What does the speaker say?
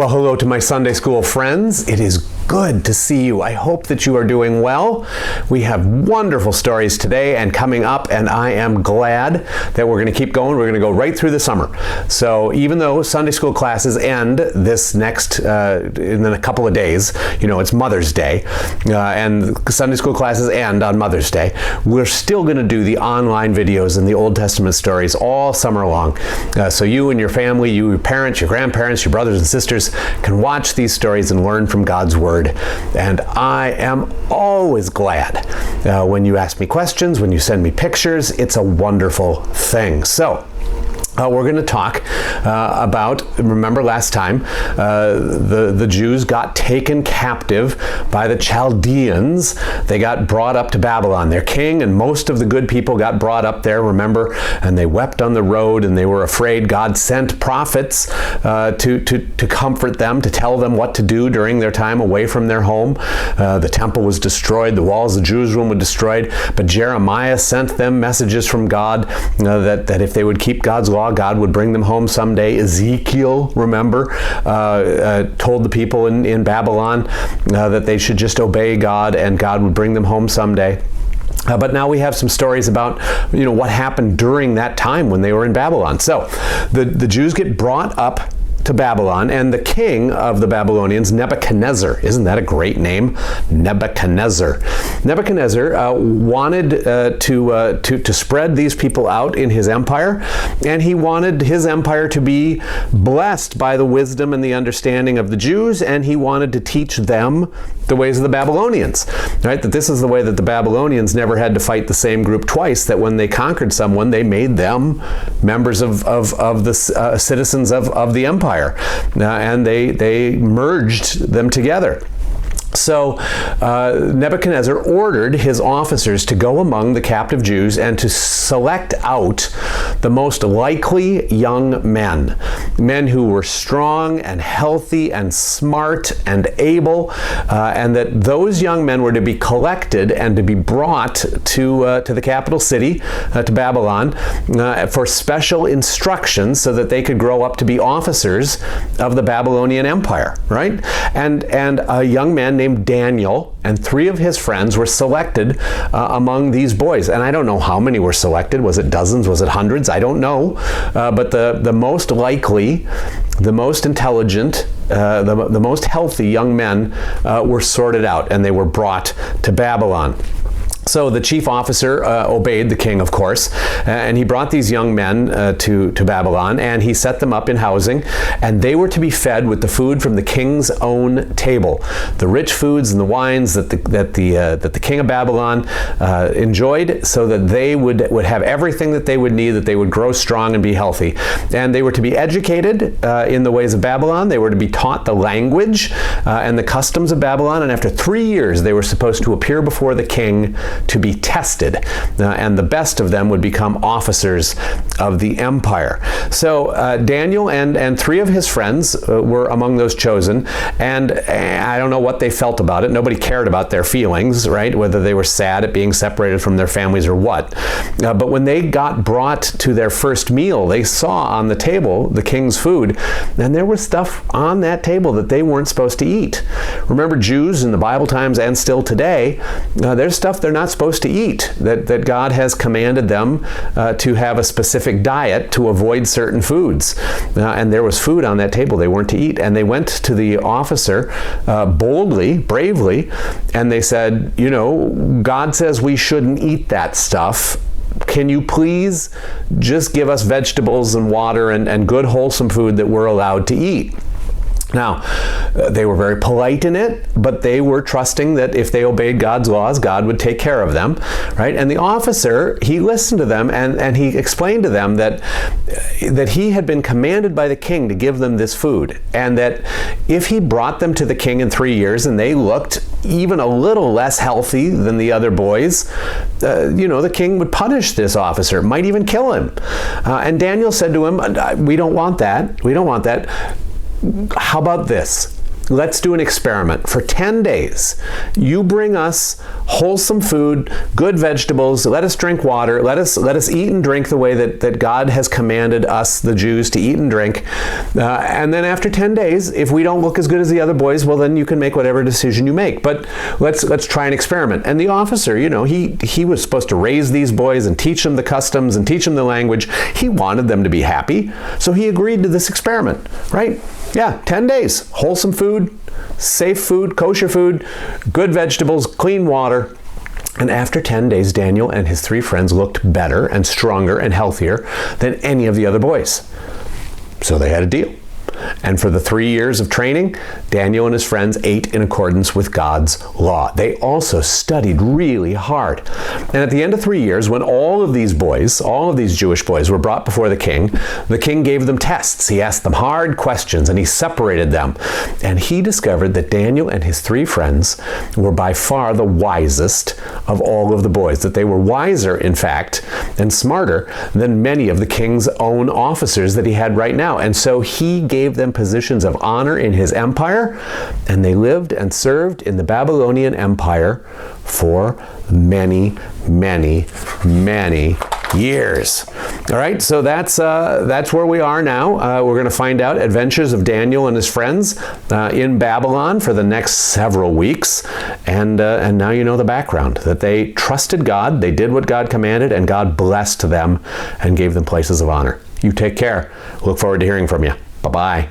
Well, hello to my Sunday school friends. It is good to see you. I hope that you are doing well. We have wonderful stories today and coming up, and I am glad that we're going to keep going. We're going to go right through the summer. So even though Sunday school classes end this next, in a couple of days, it's Mother's Day, and Sunday school classes end on Mother's Day, we're still going to do the online videos and the Old Testament stories all summer long. So you and your family, your parents, your grandparents, your brothers and sisters can watch these stories and learn from God's Word. And I am always glad when you ask me questions, when you send me pictures. It's a wonderful thing. So we're going to talk about, remember last time, the Jews got taken captive by the Chaldeans. They got brought up to Babylon. Their king and most of the good people got brought up there, remember, and they wept on the road and they were afraid. God sent prophets to comfort them, to tell them what to do during their time away from their home. The temple was destroyed. The walls of Jerusalem were destroyed. But Jeremiah sent them messages from God that if they would keep God's law, God would bring them home someday. Ezekiel, remember, told the people in Babylon that they should just obey God and God would bring them home someday. But now we have some stories about, what happened during that time when they were in Babylon. So the Jews get brought up to Babylon, and the king of the Babylonians, Nebuchadnezzar, isn't that a great name? Nebuchadnezzar wanted to spread these people out in his empire, and he wanted his empire to be blessed by the wisdom and the understanding of the Jews, and he wanted to teach them the ways of the Babylonians, right? That this is the way that the Babylonians never had to fight the same group twice, that when they conquered someone, they made them members of the citizens of the empire. And they merged them together. So Nebuchadnezzar ordered his officers to go among the captive Jews and to select out the most likely young men who were strong and healthy and smart and able, and that those young men were to be collected and to be brought to the capital city, to Babylon, for special instructions so that they could grow up to be officers of the Babylonian Empire, right? And a young man named Daniel and 3 of his friends were selected among these boys. And I don't know how many were selected. Was it dozens? Was it hundreds? I don't know. But the most likely, the most intelligent, the most healthy young men were sorted out, and they were brought to Babylon. So the chief officer obeyed the king, of course, and he brought these young men to Babylon, and he set them up in housing, and they were to be fed with the food from the king's own table, the rich foods and the wines that the king of Babylon enjoyed, so that they would have everything that they would need, that they would grow strong and be healthy. And they were to be educated in the ways of Babylon. They were to be taught the language and the customs of Babylon, and after 3 years they were supposed to appear before the king to be tested, and the best of them would become officers of the empire. So Daniel and 3 of his friends were among those chosen, and I don't know what they felt about it. Nobody cared about their feelings, right? Whether they were sad at being separated from their families or what. But when they got brought to their first meal, they saw on the table the king's food, and there was stuff on that table that they weren't supposed to eat. Remember, Jews in the Bible times and still today, there's stuff they're not supposed to eat, that God has commanded them to have a specific diet to avoid certain foods. And there was food on that table they weren't to eat. And they went to the officer boldly, bravely, and they said, God says we shouldn't eat that stuff. Can you please just give us vegetables and water and good wholesome food that we're allowed to eat? Now, they were very polite in it, but they were trusting that if they obeyed God's laws, God would take care of them, right? And the officer, he listened to them and he explained to them that he had been commanded by the king to give them this food, and that if he brought them to the king in 3 years and they looked even a little less healthy than the other boys, the king would punish this officer, might even kill him. And Daniel said to him, we don't want that. We don't want that. How about this? let's do an experiment. For 10 days, you bring us wholesome food, good vegetables, let us drink water, let us eat and drink the way that God has commanded us, the Jews, to eat and drink. And then after 10 days, if we don't look as good as the other boys, well, then you can make whatever decision you make. But let's try an experiment. And the officer, he was supposed to raise these boys and teach them the customs and teach them the language. He wanted them to be happy, so he agreed to this experiment, right? Yeah, 10 days, wholesome food, safe food, kosher food, good vegetables, clean water. And after 10 days, Daniel and his 3 friends looked better and stronger and healthier than any of the other boys. So they had a deal. And for the 3 years of training, Daniel and his friends ate in accordance with God's law. They also studied really hard. And at the end of 3 years, when all of these Jewish boys were brought before the king gave them tests. He asked them hard questions and he separated them. And he discovered that Daniel and his 3 friends were by far the wisest of all of the boys, that they were wiser, in fact, and smarter than many of the king's own officers that he had right now. And so he gave them positions of honor in his empire, and they lived and served in the Babylonian Empire for many, many, many years. All right, so that's where we are now. We're going to find out adventures of Daniel and his friends in Babylon for the next several weeks, and now you know the background, that they trusted God, they did what God commanded, and God blessed them and gave them places of honor. You take care. Look forward to hearing from you. Bye-bye.